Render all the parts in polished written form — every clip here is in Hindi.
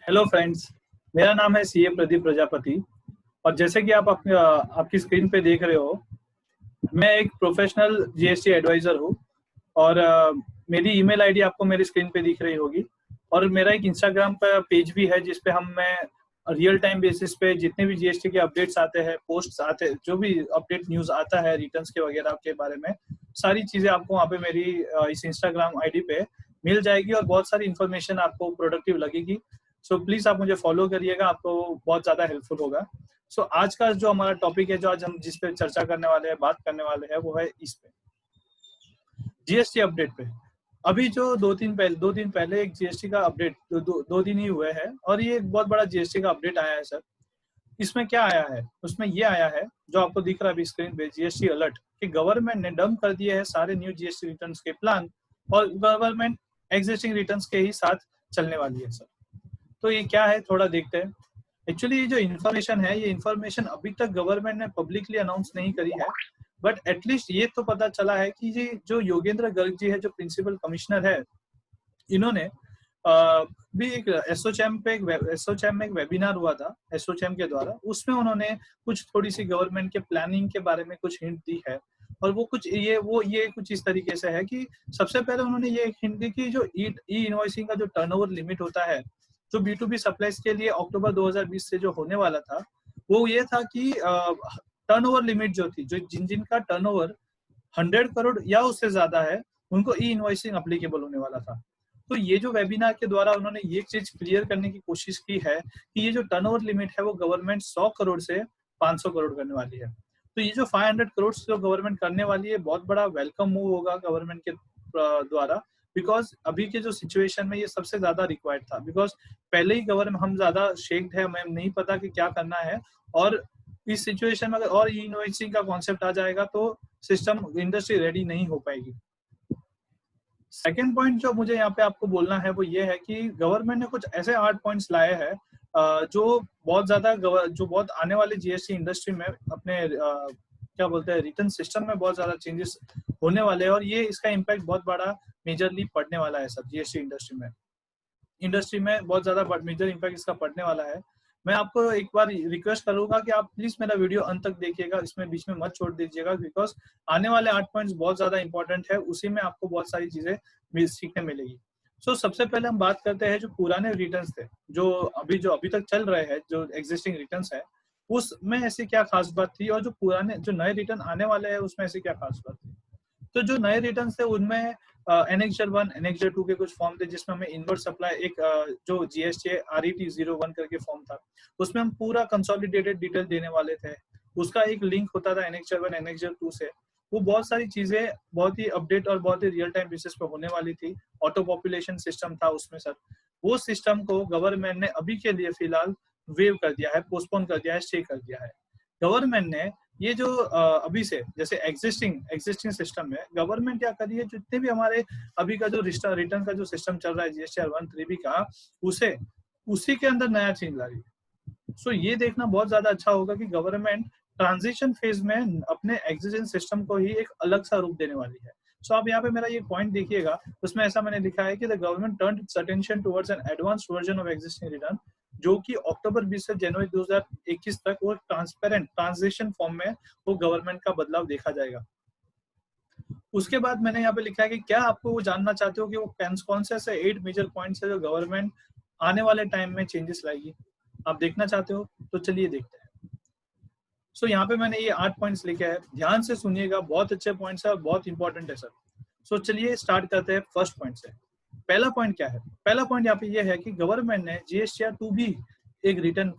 हेलो फ्रेंड्स, मेरा नाम है सीए प्रदीप प्रजापति। और जैसे कि आप आपकी स्क्रीन पे देख रहे हो, मैं एक प्रोफेशनल जीएसटी एडवाइज़र हूँ। और मेरी ईमेल आईडी आपको मेरी स्क्रीन पे दिख रही होगी। और मेरा एक इंस्टाग्राम पे पेज भी है जिस पे मैं रियल टाइम बेसिस पे जितने भी जीएसटी के अपडेट्स आते हैं, पोस्ट्स आते हैं, जो भी अपडेट न्यूज़ आता है रिटर्न्स के वगैरह के बारे में, सारी चीज़ें आपको वहाँ पे मेरी इस इंस्टाग्राम आईडी पे मिल जाएगी और बहुत सारी इन्फॉर्मेशन आपको प्रोडक्टिव लगेगी। सो प्लीज़ आप मुझे फॉलो करिएगा, आपको बहुत ज़्यादा हेल्पफुल होगा। सो आज का जो हमारा टॉपिक है, जो आज हम जिस पे चर्चा करने वाले हैं, बात करने वाले हैं, वो है इस पे जीएसटी अपडेट पे। अभी जो दो दिन पहले एक जीएसटी का अपडेट दो दिन ही हुए हैं और ये एक बहुत बड़ा जीएसटी का अपडेट आया है सर। इसमें क्या आया है? उसमें ये आया है जो आपको दिख रहा है अभी स्क्रीन पे, जीएसटी अलर्ट, कि गवर्नमेंट ने डंप कर दिए हैं सारे न्यू जीएसटी रिटर्न्स के प्लान और गवर्नमेंट एग्जिस्टिंग रिटर्न्स के ही साथ चलने वाली है सर। तो ये क्या है, थोड़ा देखते हैं। एक्चुअली ये जो इन्फॉर्मेशन है, ये इन्फॉर्मेशन अभी तक गवर्नमेंट ने पब्लिकली अनाउंस नहीं करी है, बट एटलीस्ट ये तो पता चला है कि ये जो योगेंद्र गर्ग जी है, जो प्रिंसिपल कमिश्नर है, इन्होंने भी एक एसोचैम में एक वेबिनार हुआ था एसोचैम के द्वारा। उसमें उन्होंने कुछ थोड़ी सी गवर्नमेंट के प्लानिंग के बारे में कुछ हिंट दी है। और वो कुछ इस तरीके से है कि सबसे पहले उन्होंने ये हिंट दी कि जो ई इनवॉइसिंग का जो टर्नओवर लिमिट होता है, जो B2B सप्लाईज के लिए अक्टूबर 2020 से जो होने वाला था, वो ये था कि टर्नओवर लिमिट जो थी, जो जिनका टर्नओवर 100 करोड़ या उससे ज्यादा है, उनको ई इनवॉइसिंग अप्लीकेबल होने वाला था। तो ये जो वेबिनार के द्वारा उन्होंने ये चीज क्लियर करने की कोशिश की है कि ये जो टर्नओवर लिमिट है, वो गवर्नमेंट 100 करोड़ से 500 करोड़ करने वाली है। तो ये जो 500 करोड़ जो गवर्नमेंट करने वाली है, बहुत बड़ा वेलकम मूव होगा गवर्नमेंट के द्वारा। बिकॉज अभी के जो सिचुएशन में ये सबसे ज्यादा रिक्वायर्ड था, बिकॉज पहले ही गवर्नमेंट हम ज्यादा शेक्ड है, हमें नहीं पता कि क्या करना है। और इस सिचुएशन में अगर और ई इनवॉइसिंग का कॉन्सेप्ट आ जाएगा तो सिस्टम इंडस्ट्री रेडी नहीं हो पाएगी। सेकेंड पॉइंट जो मुझे यहाँ पे आपको बोलना है वो ये है कि गवर्नमेंट ने कुछ ऐसे 8 पॉइंट्स लाए हैं जो बहुत आने वाले जीएसटी इंडस्ट्री में अपने क्या बोलते हैं, रिटर्न सिस्टम में बहुत ज्यादा चेंजेस होने वाले हैं और ये इसका इम्पैक्ट बहुत बड़ा मेजरली पड़ने वाला है सर। जीएसटी इंडस्ट्री में बहुत ज्यादा मेजर इम्पैक्ट इसका पड़ने वाला है। मैं आपको एक बार रिक्वेस्ट करूंगा कि आप प्लीज मेरा वीडियो अंत तक देखिएगा, इसमें बीच में मत छोड़ दीजिएगा, बिकॉज आने वाले 8 पॉइंट्स बहुत ज्यादा इंपॉर्टेंट है, उसी में आपको बहुत सारी चीजें सीखने मिलेगी। सबसे पहले हम बात करते हैं जो पुराने रिटर्न्स थे, जो अभी तक चल रहे हैं, जो एग्जिस्टिंग रिटर्न्स है, उसमें ऐसी क्या खास बात थी, और जो नए रिटर्न आने वाले हैं उसमें ऐसी क्या खास बात थी। तो जो नए रिटर्न थे उनमें एनेक्जर 1, एनेक्जर 2 के कुछ फॉर्म थे, जिसमें हमें इनवर्ट सप्लाई एक जो जीएसटी RET 01 करके फॉर्म था, उसमें हम पूरा कंसोलिडेटेड डिटेल देने वाले थे। उसका एक लिंक होता था एनेक्जर 1, एनेक्जर 2 से। वो बहुत सारी चीजें बहुत ही अपडेट और बहुत ही रियल टाइम बेसिस पे होने वाली थी। ऑटो पॉपुलेशन सिस्टम था उसमें सर। वो सिस्टम को गवर्नमेंट ने अभी के लिए फिलहाल वेव कर दिया है, पोस्टपोन कर दिया है, स्टे कर दिया है। गवर्नमेंट ने ये जो अभी से जैसे एग्जिस्टिंग सिस्टम में गवर्नमेंट क्या कर रही है, जितने भी हमारे अभी का जो रिटर्न का जो सिस्टम चल रहा है GSTR 1 का, उसी के अंदर नया चेंज ला रही है। ये देखना बहुत ज्यादा अच्छा होगा कि गवर्नमेंट ट्रांजिशन फेज में अपने एग्जिस्टिंग सिस्टम को ही एक अलग सा रूप देने वाली है। आप यहाँ पे मेरा ये पॉइंट देखिएगा, उसमें ऐसा मैंने लिखा है कि the government turned it's attention towards an advanced version of existing return, जो कि अक्टूबर 20 से जनवरी 2021 तक वो ट्रांसपेरेंट ट्रांजिशन फॉर्म में वो गवर्नमेंट का बदलाव देखा जाएगा। उसके बाद मैंने यहाँ पे लिखा है कि क्या आपको वो जानना चाहते हो कि वो कौन से ऐसे 8 मेजर पॉइंट्स है जो गवर्नमेंट आने वाले टाइम में चेंजेस लाएगी। आप देखना चाहते हो तो चलिए देखते हैं। यहाँ पे मैंने ये 8 पॉइंट्स लिखे हैं, ध्यान से सुनिएगा, बहुत अच्छे पॉइंट्स है और बहुत इंपॉर्टेंट है सर। चलिए स्टार्ट करते हैं फर्स्ट पॉइंट से। पहला पॉइंट क्या है? पहला पॉइंट यहाँ पे ये है कि गवर्नमेंट ने GSTR 2B एक रिटर्न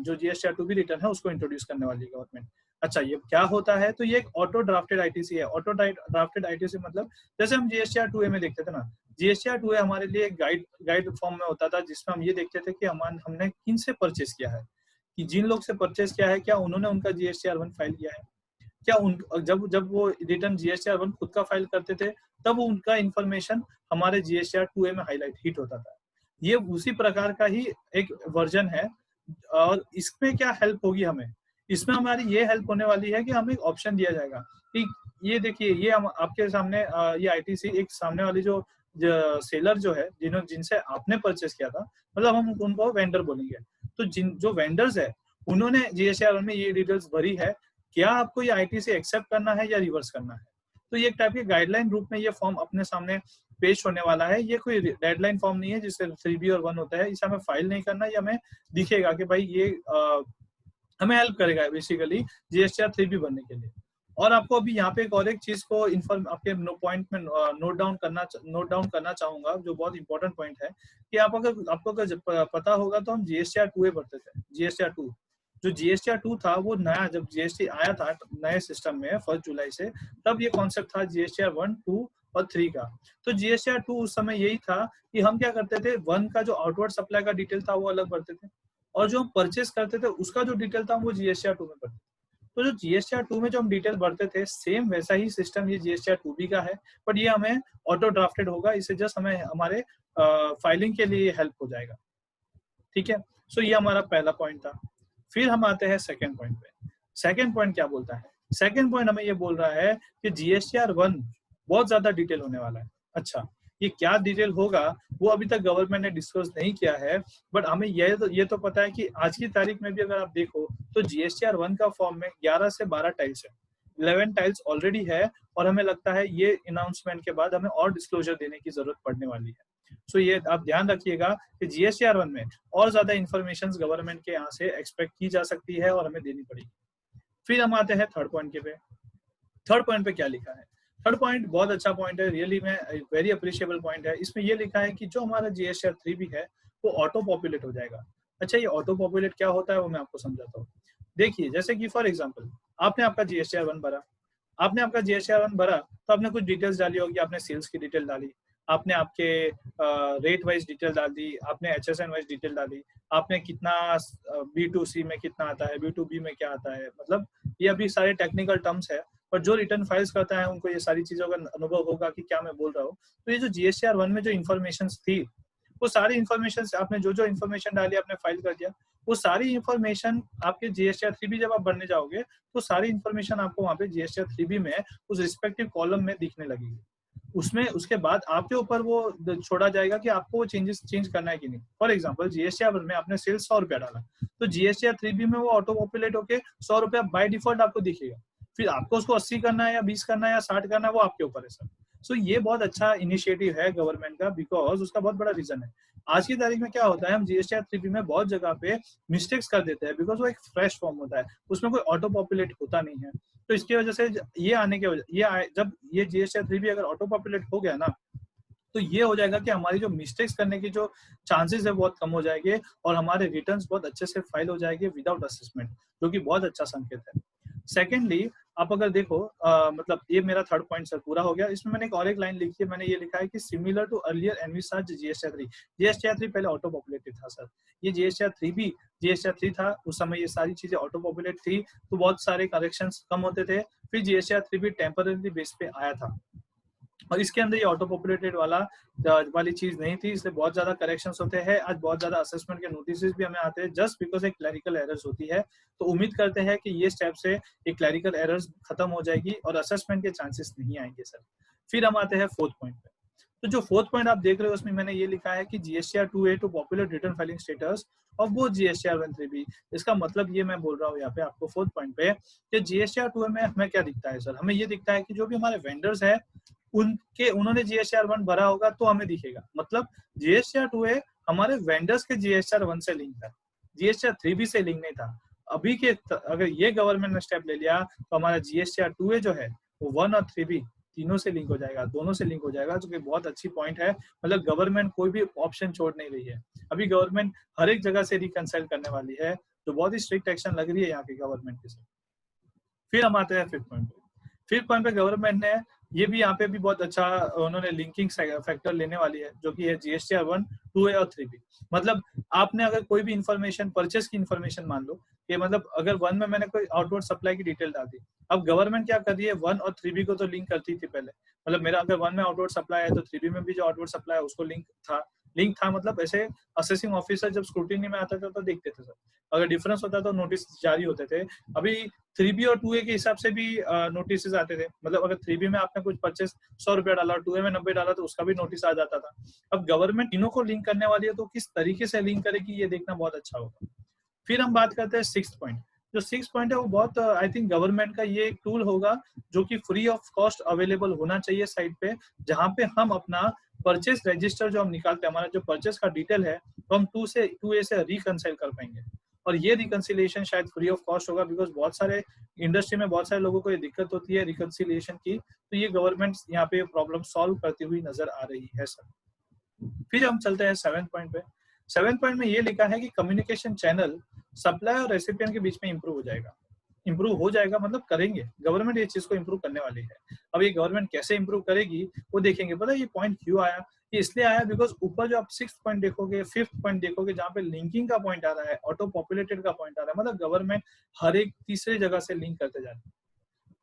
जो GSTR 2B रिटर्न है उसको इंट्रोड्यूस करने वाली है गवर्नमेंट। अच्छा, ये क्या होता है? तो ये एक ऑटो ड्राफ्टेड ITC है। ऑटो ड्राफ्टेड ITC मतलब जैसे हम GSTR 2A में देखते थे ना, GSTR 2A हमारे लिए एक गाइड फॉर्म में होता था, जिसमें हम ये देखते थे कि हमने किन से परचेज किया है, कि जिन लोग से परचेज किया है क्या उन्होंने उनका GSTR 1 फाइल किया है, क्या जब वो रिटर्न GSTR 1 खुद का फाइल करते थे तब उनका इंफॉर्मेशन हमारे GSTR 2A में हिट होता था। ये उसी प्रकार का ही एक वर्जन है। और इसमें क्या हेल्प होगी हमें? इसमें हमारी ये हेल्प होने वाली है कि हमें एक ऑप्शन दिया जाएगा कि ये देखिए, ये हम आपके सामने ये ITC एक सामने वाली जो सेलर जो है जिनसे आपने परचेस किया था, मतलब हम उनको वेंडर बोलेंगे, तो जो वेंडर्स है उन्होंने जीएसटीआर में ये डिटेल्स भरी है, क्या आपको ये आईटीसी एक्सेप्ट करना है या रिवर्स करना है। तो ये एक टाइप के गाइडलाइन रूप में ये फॉर्म अपने सामने पेश होने वाला है। ये कोई डेडलाइन फॉर्म नहीं है जिससे 3B और 1 होता है, इसे हमें फाइल नहीं करना, ये हमें दिखेगा कि भाई ये हमें हेल्प करेगा बेसिकली जीएसटीआर 3B बनने के लिए। और आपको अभी यहाँ पे एक चीज को इन्फॉर्म आपके पॉइंट में नोट डाउन करना चाहूंगा, जो बहुत इंपॉर्टेंट पॉइंट है कि आपको अगर पता होगा तो हम जीएसटीआर 2 भरते थे। जीएसटीआर 2 जो जीएसटीआर 2 था वो नया, जब जीएसटी आया था नए सिस्टम में 1 जुलाई से, तब ये कॉन्सेप्ट था जीएसटीआर 1, 2 और 3 का। तो जीएसटीआर 2 उस समय यही था कि हम क्या करते थे, 1 का जो आउटवर्ड सप्लाई का डिटेल था वो अलग भरते थे, और जो हम परचेस करते थे उसका जो डिटेल था वो जीएसटीआर 2 में भरते थे। तो जो जीएसटीआर 2 में जो हम डिटेल भरते थे, सेम वैसा ही सिस्टम ये जीएसटीआर 2B का है, बट ये हमें ऑटो ड्राफ्टेड होगा, इसे जस्ट हमें हमारे फाइलिंग के लिए हेल्प हो जाएगा। ठीक है, सो ये हमारा पहला पॉइंट था। फिर हम आते हैं सेकंड पॉइंट पे। सेकंड पॉइंट क्या बोलता है? सेकंड पॉइंट हमें ये बोल रहा है कि जीएसटीआर 1 बहुत ज्यादा डिटेल होने वाला है। अच्छा, ये क्या डिटेल होगा वो अभी तक गवर्नमेंट ने डिस्कस नहीं किया है, बट हमें ये तो पता है कि आज की तारीख में भी अगर आप देखो तो जीएसटीआर 1 का फॉर्म में 11 से 12 टाइल्स है, 11 टाइल्स ऑलरेडी है, और हमें लगता है ये अनाउंसमेंट के बाद हमें और डिस्क्लोजर देने की जरूरत पड़ने वाली है। सो ये आप ध्यान रखिएगा कि जीएसटीआर 1 में और ज्यादा इन्फॉर्मेशन गवर्नमेंट के यहाँ से एक्सपेक्ट की जा सकती है और हमें देनी पड़ेगी। फिर हम आते हैं थर्ड पॉइंट के पे। थर्ड पॉइंट पे क्या लिखा है? थर्ड पॉइंट बहुत अच्छा पॉइंट है, रियली में वेरी अप्रिशिएबल पॉइंट है। इसमें ये लिखा है कि जो हमारा जीएसटीआर 3B है वो ऑटो पॉपुलेट हो जाएगा। अच्छा, ये ऑटो पॉपुलेट क्या होता है वो मैं आपको समझाता हूँ। देखिए, जैसे कि फॉर एग्जाम्पल आपने आपका जीएसटीआर 1 भरा, तो आपने कुछ डिटेल्स डाली होगी, आपने सेल्स की डिटेल डाली, आपने आपके रेट वाइज डिटेल डाल दी, आपने एचएसएन वाइज डिटेल डाली, आपने कितना B2C में कितना आता है, B2B में क्या आता है, मतलब ये अभी सारे टेक्निकल टर्म्स है, पर जो रिटर्न फाइल्स करता है उनको ये सारी चीजों का अनुभव होगा कि क्या मैं बोल रहा हूँ। तो ये जो जीएसटीआर 1 में जो इन्फॉर्मेशन थी, वो सारी इन्फॉर्मेशन आपने जो इन्फॉर्मेशन डाली आपने फाइल कर दिया, वो सारी इन्फॉर्मेशन आपके जीएसटीआर 3B जब आप भरने जाओगे तो सारी इन्फॉर्मेशन आपको वहाँ पे जीएसटीआर 3B में उस रिस्पेक्टिव कॉलम में दिखने लगेगी। उसमें उसके बाद आपके ऊपर वो छोड़ा जाएगा कि आपको वो चेंज करना है कि नहीं। फॉर एग्जांपल जीएसटीआर में आपने सेल्स 100 रुपया डाला, तो जीएसटीआर 3B में वो ऑटो पॉपुलेट होके 100 रुपया बाय डिफॉल्ट आपको दिखेगा। फिर आपको उसको 80 करना है या 20 करना है या 60 करना है, वो आपके ऊपर है सर। सो ये बहुत अच्छा इनिशिएटिव है गवर्नमेंट का, बिकॉज उसका बहुत बड़ा रीजन है। आज की तारीख में क्या होता है, हम जीएसटीआर 3B में बहुत जगह पे मिस्टेक्स कर देते हैं, बिकॉज वो एक फ्रेश फॉर्म होता है, उसमें कोई ऑटो पॉपुलेट होता नहीं है। तो इसकी वजह से ये आने के वजह जब ये जीएसटीआर 3B अगर ऑटो पॉपुलेट हो गया ना, तो ये हो जाएगा कि हमारी जो मिस्टेक्स करने की जो चांसेस है बहुत कम हो जाएंगे, और हमारे रिटर्न्स बहुत अच्छे से फाइल हो जाएंगे विदाउट असेसमेंट, जो कि बहुत अच्छा संकेत है। सेकेंडली, आप अगर देखो मतलब ये मेरा थर्ड पॉइंट सर पूरा हो गया। इसमें मैंने एक लाइन लिखी है, मैंने ये लिखा है कि similar to earlier envisages GSTR 3। GSTR 3 पहले ऑटो पॉपुलेटेड था सर, ये जीएसटीआर 3B जीएसटीआर 3 था, उस समय ये सारी चीजें ऑटो पॉपुलेट थी, तो बहुत सारे करेक्शंस कम होते थे। फिर जीएसटीआर 3B टेम्पररी बेस पे आया था, और इसके अंदर ये ऑटो पॉपुलेटेड वाली चीज नहीं थी, इसलिए बहुत ज्यादा करेक्शंस होते हैं। आज बहुत ज्यादा असेसमेंट के नोटिस भी हमें आते हैं जस्ट बिकॉज एक क्लैरिकल एरर्स होती है। तो उम्मीद करते हैं कि ये स्टेप से एक क्लैरिकल एरर्स खत्म हो जाएगी और असेसमेंट के चांसेस नहीं आएंगे सर। फिर हम आते हैं फोर्थ पॉइंट पे। तो जो फोर्थ पॉइंट आप देख रहे हो उसमें मैंने ये लिखा है कि GSTR 2A to popular return filing status of वो जीएसटीआर 1 3B। इसका मतलब ये मैं बोल रहा हूँ यहाँ पे आपको फोर्थ पॉइंट पे कि जीएसटीआर 2A में हमें क्या दिखता है सर, हमें ये दिखता है कि जो भी हमारे वेंडर्स है उन्होंने जीएसटीआर 1 भरा होगा तो हमें दिखेगा। मतलब जीएसटीआर 2A हमारे वेंडर्स के जीएसटीआर 1 से लिंक था, जीएसटीआर 3B से लिंक नहीं था। अभी के अगर ये गवर्नमेंट ने स्टेप ले लिया तो हमारा जीएसटीआर 2A जो है वो 1 और 3B तीनों से लिंक हो जाएगा, दोनों से लिंक हो जाएगा, जो कि बहुत अच्छी पॉइंट है। मतलब गवर्नमेंट कोई भी ऑप्शन छोड़ नहीं रही है, अभी गवर्नमेंट हर एक जगह से रिकंसाइल करने वाली है, तो बहुत ही स्ट्रिक्ट एक्शन लग रही है यहाँ की गवर्नमेंट के साथ। फिर हम आते हैं फिफ्थ पॉइंट पे। फिफ्थ पॉइंट पे गवर्नमेंट ने ये भी यहाँ पे भी बहुत अच्छा उन्होंने लिंकिंग फैक्टर लेने वाली है, जो कि है जीएसटीआर 1 2A और 3B। मतलब आपने अगर कोई भी इंफॉर्मेशन परचेस की इंफॉर्मेशन मान लो कि मतलब अगर 1 में मैंने कोई आउटवर्ड सप्लाई की डिटेल डाल दी, अब गवर्नमेंट क्या कर रही है 1 और 3B को तो लिंक करती थी पहले। मतलब मेरा अगर 1 में आउटवर्ड सप्लाई है तो 3B में भी जो आउटवर्ड सप्लाई है उसको लिंक था, लिंक था मतलब ऐसे असेसिंग ऑफिसर जब स्क्रूटिनी में आता था तो देखते थे सर, अगर डिफरेंस होता तो नोटिस जारी होते थे। अभी 3B और 2A के हिसाब से भी नोटिस आते थे, मतलब अगर 3B में आपने कुछ परचेस 100 रुपया डाला और 2A में 90 डाला तो उसका भी नोटिस आ जाता था। अब गवर्नमेंट तीनों को लिंक करने वाली है तो किस तरीके से लिंक करेगी ये देखना बहुत अच्छा होगा। फिर हम बात करते हैं सिक्स्थ पॉइंट। जो सिक्स पॉइंट है वो बहुत आई थिंक गवर्नमेंट का ये एक टूल होगा जो कि फ्री ऑफ कॉस्ट अवेलेबल होना चाहिए साइट पे, जहाँ पे हम अपना परचेस रजिस्टर जो हम निकालते हैं, हमारा जो परचेस का डिटेल है तो हम 2A से रिकंसाइल कर पाएंगे। और ये रिकंसिलिएशन शायद फ्री ऑफ कॉस्ट होगा, बिकॉज बहुत सारे इंडस्ट्री में बहुत सारे लोगों को ये दिक्कत होती है रिकंसिलिएशन की, तो ये गवर्नमेंट यहाँ पे प्रॉब्लम सॉल्व करती हुई नजर आ रही है सर। फिर हम चलते हैं 7th पॉइंट पे। 7th पॉइंट में ये लिखा है कि कम्युनिकेशन चैनल सप्लाई और रेसिपिएंट के बीच में इंप्रूव हो जाएगा। इंप्रूव हो जाएगा मतलब करेंगे, गवर्नमेंट ये चीज को इंप्रूव करने वाली है। अब ये गवर्नमेंट कैसे इंप्रूव करेगी वो देखेंगे। पता है ये पॉइंट क्यों आया? ये इसलिए आया बिकॉज ऊपर जो आप 6th पॉइंट देखोगे, 5th पॉइंट देखोगे, जहाँ पे लिंकिंग का पॉइंट आ रहा है, ऑटो पॉपुलेटेड का पॉइंट आ रहा है, मतलब गवर्नमेंट हर एक तीसरे जगह से लिंक करते जा रही है।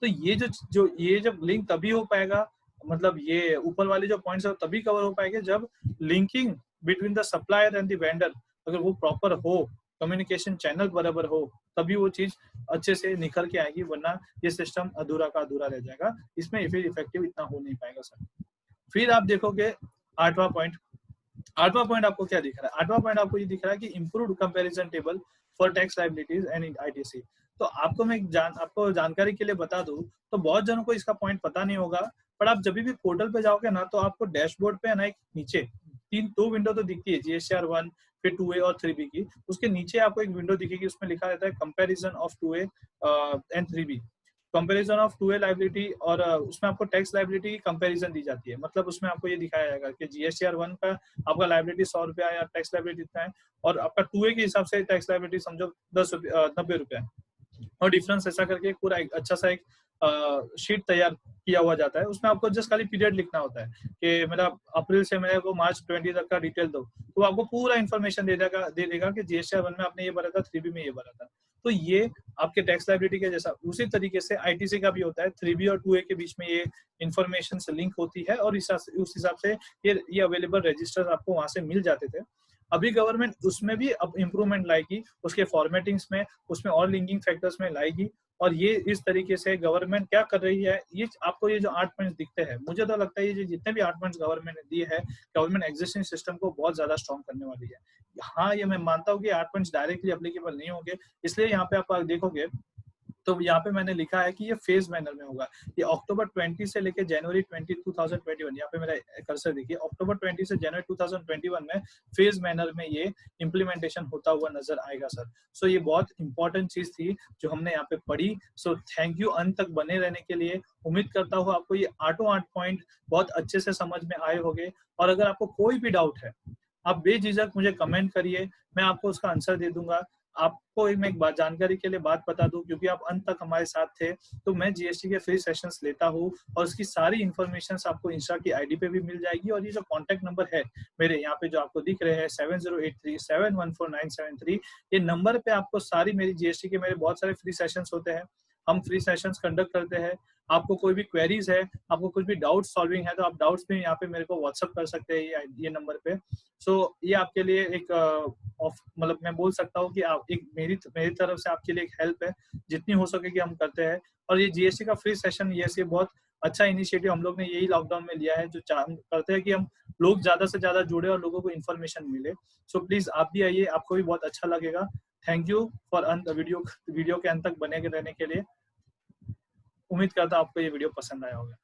तो ये जो ये जब लिंक तभी हो पाएगा, मतलब ये ऊपर वाले जो पॉइंट्स है तभी कवर हो पाएंगे जब linking between the supplier and the vendor अगर वो प्रॉपर हो, कम्युनिकेशन चैनल बराबर हो, तभी वो चीज अच्छे से निकल के आएगी, वरना ये सिस्टम अधूरा का अधूरा रह जाएगा। इसमें फिर इफेक्टिव इतना हो नहीं पाएगा सर। फिर आप देखोगे 8वां पॉइंट। 8वां पॉइंट आपको क्या दिख रहा है? 8वां पॉइंट आपको ये दिख रहा है कि improved comparison table for tax liabilities and ITC. तो आपको जानकारी के लिए बता दूं तो बहुत जनों को इसका पॉइंट पता नहीं होगा, पर आप जब भी पोर्टल पे जाओगे ना तो आपको डैशबोर्ड पे ना एक नीचे दो विंडो तो दिखती है, जीएसटीआर 1 फिर 2A और 3B की। उसके नीचे आपको एक विंडो दिखेगी, उसमें लिखा रहता है comparison of 2A and 3B, comparison of 2A liability, और उसमें आपको टैक्स लाइबिलिटी की कंपैरिजन दी जाती है। मतलब उसमें आपको ये दिखाया जाएगा कि जीएसटीआर 1 का आपका लाइबिलिटी 100 रुपया या टैक्स लाइबिलिटी इतना है, और आपका 2A के हिसाब से टैक्स लाइबिलिटी समझो 90 रुपया है, और डिफरेंस ऐसा करके पूरा एक अच्छा सा एक शीट तैयार किया हुआ जाता है। उसमें आपको जस्ट खाली पीरियड लिखना होता है कि मेरा अप्रैल से मेरे को मार्च 20 तक का डिटेल दो, तो आपको पूरा इन्फॉर्मेशन दे देगा कि जीएसटीआर 1 में आपने ये भरा था, 3B में ये भरा था। तो ये आपके टैक्स लाइबिलिटी के जैसा उसी तरीके से आईटीसी का भी होता है, 3B और 2A के बीच में ये इन्फॉर्मेशन से लिंक होती है, और उस हिसाब से ये अवेलेबल रजिस्टर्स आपको वहां से मिल जाते थे। अभी गवर्नमेंट उसमें भी अब इम्प्रूवमेंट लाएगी, उसके फॉर्मेटिंग्स में, उसमें और लिंकिंग फैक्टर्स में लाएगी। और ये इस तरीके से गवर्नमेंट क्या कर रही है, ये आपको ये जो 8 पॉइंट्स दिखते हैं, मुझे तो लगता है ये जितने भी 8 पॉइंट्स गवर्नमेंट ने दिए है, गवर्नमेंट एग्जिस्टिंग सिस्टम को बहुत ज्यादा स्ट्रॉन्ग करने वाली है। हाँ, ये मैं मानता हूँ कि 8 पॉइंट्स डायरेक्टली एप्लीकेबल नहीं होंगे, इसलिए यहाँ पे आप देखोगे तो यहाँ पे मैंने लिखा है कि ये फेज मैनर में होगा। ये अक्टूबर 20 से लेके जनवरी 20 2021, यहाँ पे मेरा कर्सर देखिए, अक्टूबर 20 से जनवरी 2021 में फेज मैनर में ये इम्प्लीमेंटेशन होता हुआ नजर आएगा सर। सो ये बहुत इंपॉर्टेंट चीज थी जो हमने यहाँ पे पढ़ी। सो थैंक यू अंत तक बने रहने के लिए। उम्मीद करता हूँ आपको ये 8 पॉइंट बहुत अच्छे से समझ में आए होंगे, और अगर आपको कोई भी डाउट है आप बेझिझक मुझे कमेंट करिए, मैं आपको उसका आंसर दे दूंगा। आपको मैं एक बात जानकारी के लिए बात बता दूं, क्योंकि आप अंत तक हमारे साथ थे, तो मैं जीएसटी के फ्री सेशंस लेता हूं, और उसकी सारी इन्फॉर्मेशन आपको इंस्टा की आईडी पे भी मिल जाएगी। और ये जो कॉन्टैक्ट नंबर है मेरे यहाँ पे जो आपको दिख रहे हैं 7083714973, ये नंबर पे आपको सारी मेरी जीएसटी के मेरे बहुत सारे फ्री सेशंस होते हैं, हम फ्री सेशंस कंडक्ट करते हैं। आपको कोई भी क्वेरीज है, आपको कुछ भी डाउट सॉल्विंग है, तो आप डाउट्स भी यहाँ पे मेरे को व्हाट्सअप कर सकते हैं ये नंबर पे। सो ये आपके लिए एक मतलब मैं बोल सकता हूँ कि आप एक मेरी तरफ से आपके लिए एक हेल्प है, जितनी हो सके कि हम करते हैं। और ये जीएसटी का फ्री सेशन ये बहुत अच्छा इनिशिएटिव हम लोग ने यही लॉकडाउन में लिया है, जो करते हैं कि हम लोग ज्यादा से ज्यादा जुड़े और लोगों को इन्फॉर्मेशन मिले। सो प्लीज आप भी आइए, आपको भी बहुत अच्छा लगेगा। थैंक यू फॉर वीडियो के अंत तक बने रहने के लिए। उम्मीद करता हूँ आपको ये वीडियो पसंद आया होगा।